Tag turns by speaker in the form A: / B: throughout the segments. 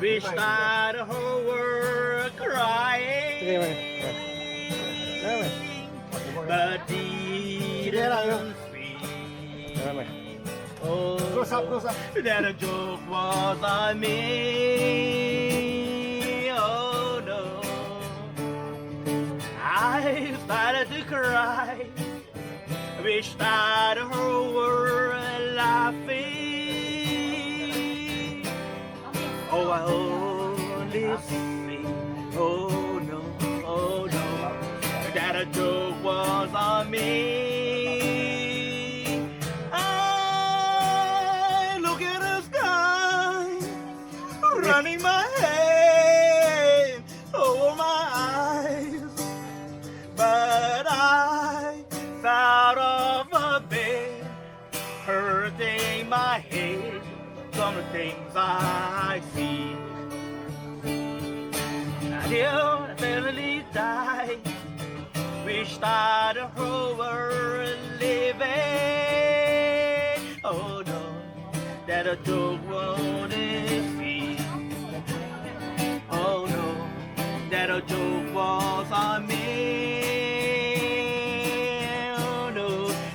A: Wish that the whole world crying, but didn't speak. Oh, that a joke was on me. Oh no, I started to cry. Wish that the whole world laughing. Oh, I only see. Oh no, that a joke was on me. I look at the sky, running my hand over my eyes, but I out of a bed, hurting my head from the things I see. Until I finally die, wish that the whole world living. Oh no, that a joke won't see. Oh no, that a joke was on me.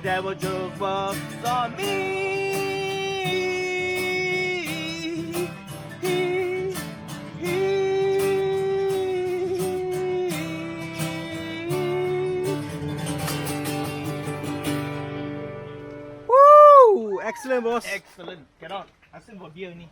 A: That was joke was on me.
B: Woo! Excellent, boss.
A: Excellent. Get on. I sing for beer ni.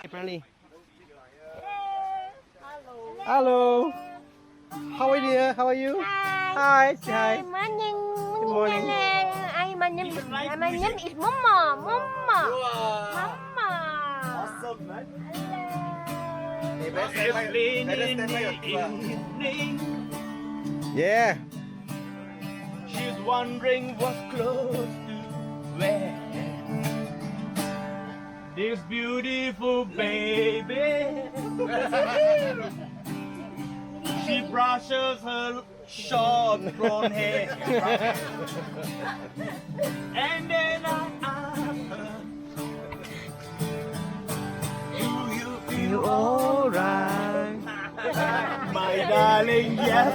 B: Apparently. Hello. How are you, dear? How are you? Hi. Say hi.
C: Morning.
B: Good morning.
C: My name is Mama. Mama.
A: Awesome, man.
C: Hello.
A: Evening in the evening,
B: Yeah.
A: she's wondering what's close to where this beautiful baby. She brushes her short blonde hair, and then I ask her, do you feel alright? My darling, yes.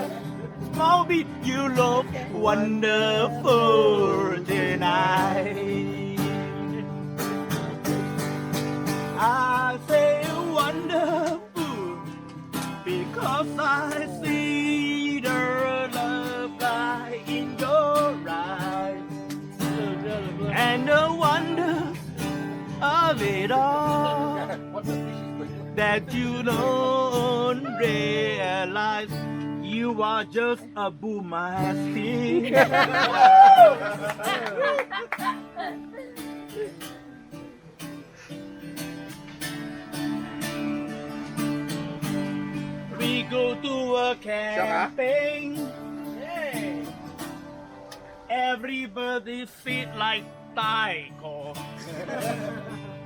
A: Small bit, you look wonderful tonight. I say wonderful because I see the love light in your eyes, and the wonder of it all that you don't realize you are just a boomerang. We go to a camping. Everybody sit like taiko.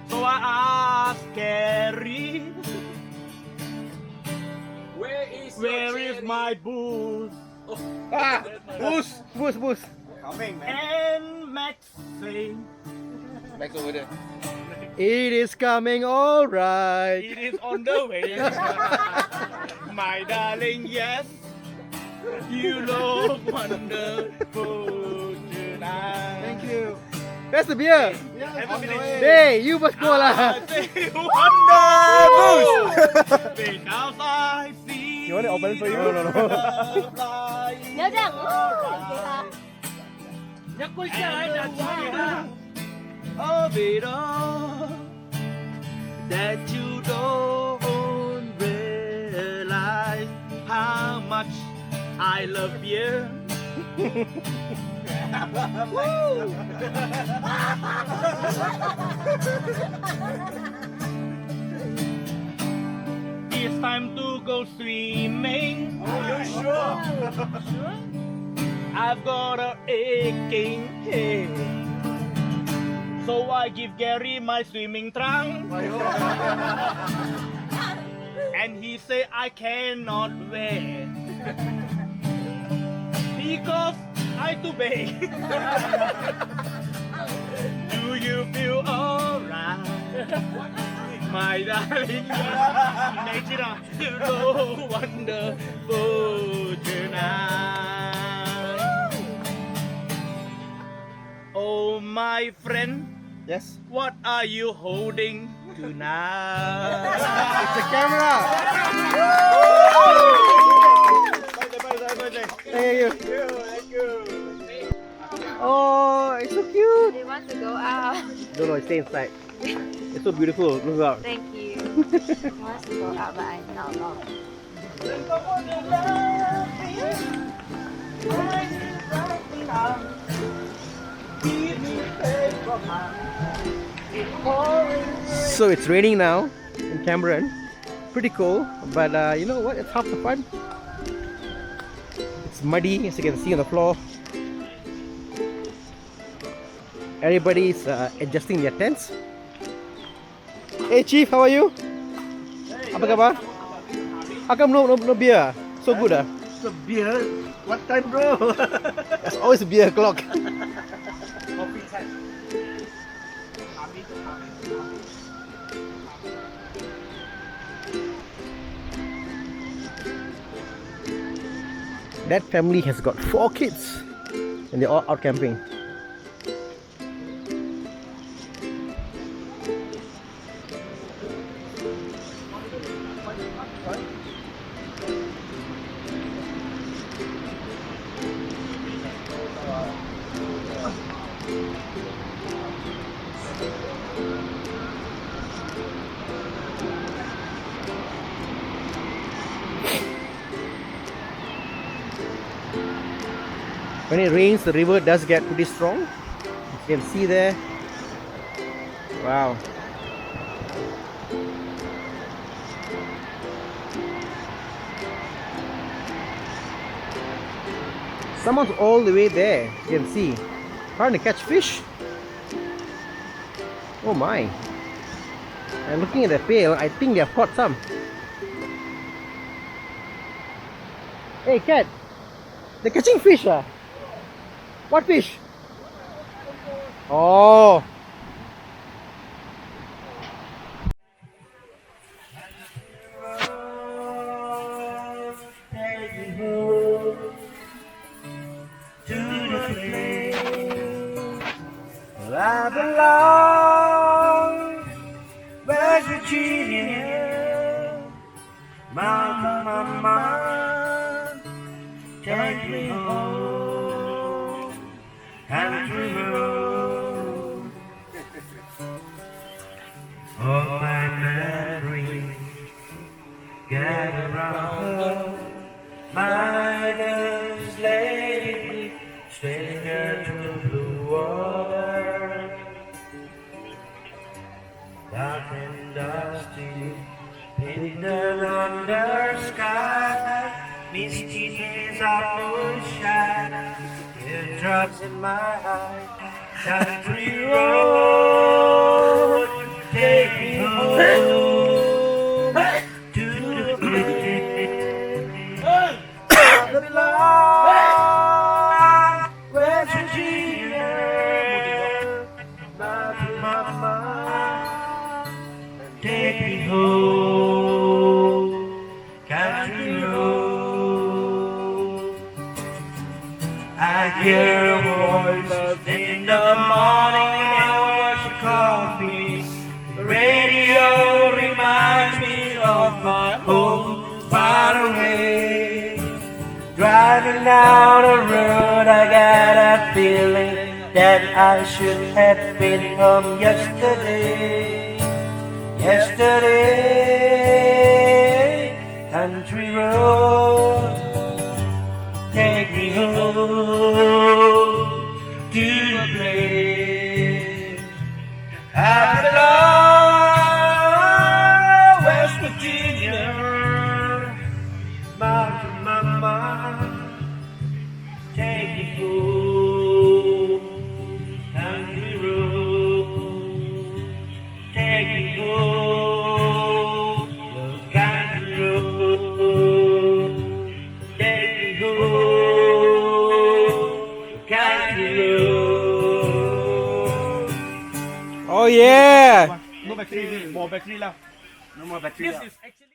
A: So I asked Carrie, where is my booze?
B: Ah, boost.
A: And Max say,
D: Back over there.
B: It is coming, all right.
A: it is on the way. My darling, yes, you look wonderful tonight.
B: Thank you. That's the beer.
A: Have a minute.
B: Hey, you must go
A: I
B: lah.
A: say wonderful because I see.
B: You want it open for you? No.
C: Nhớ rằng
A: Nhắc quay xe lại là of it all that you don't realize how much I love you. It's time to go swimming.
D: Are you sure?
A: I've got a aching head. So I give Gary my swimming trunk. And he say I cannot wear because I too big. Do you feel alright, my darling? Nature is so wonderful tonight. Oh, my friend,
B: Yes.
A: what are you holding tonight?
B: It's a camera. Thank you. Oh, it's so cute.
C: They want to go out.
B: No, stay inside. It's so beautiful. Look out.
C: Thank you. He wants to go out, but I'm not allowed.
B: So it's raining now in Cameron. Pretty cool, but you know what? It's half the fun. It's muddy, as you can see on the floor. Everybody's adjusting their tents. Hey Chief, how are you? Apa khabar? How come no beer? So good ah?
A: The beer? What time, bro?
B: There's always a beer o'clock.
A: Coffee time.
B: That family has got 4 kids and they're all out camping. When it rains, the river does get pretty strong. You can see there. Wow. Someone's all the way there. You can see. Trying to catch fish. Oh my. And looking at the pail, I think they have caught some. Hey cat, they're catching fish ah? What fish? Oh.
A: I belong, West Virginia, Mountain Mama, take me home, country road. All my memories gather round my nurse lady, stranger to blue water. Dark and dusty, hidden under sky, misty days of moonshine, teardrops in my eyes. Country road, take me home to the place I belong, West Virginia, Mountain Mama. Take me home, country road. I hear a voice in the morning hours of coffee. The radio reminds me of my home far away. Driving down the road, I got a feeling that I should have been home yesterday. Yesterday, country road, take me home to the place I belong, West Virginia, Mountain Mama, take me
B: yeah.
A: No battery, more battery lah.
D: No more battery.
A: This is actually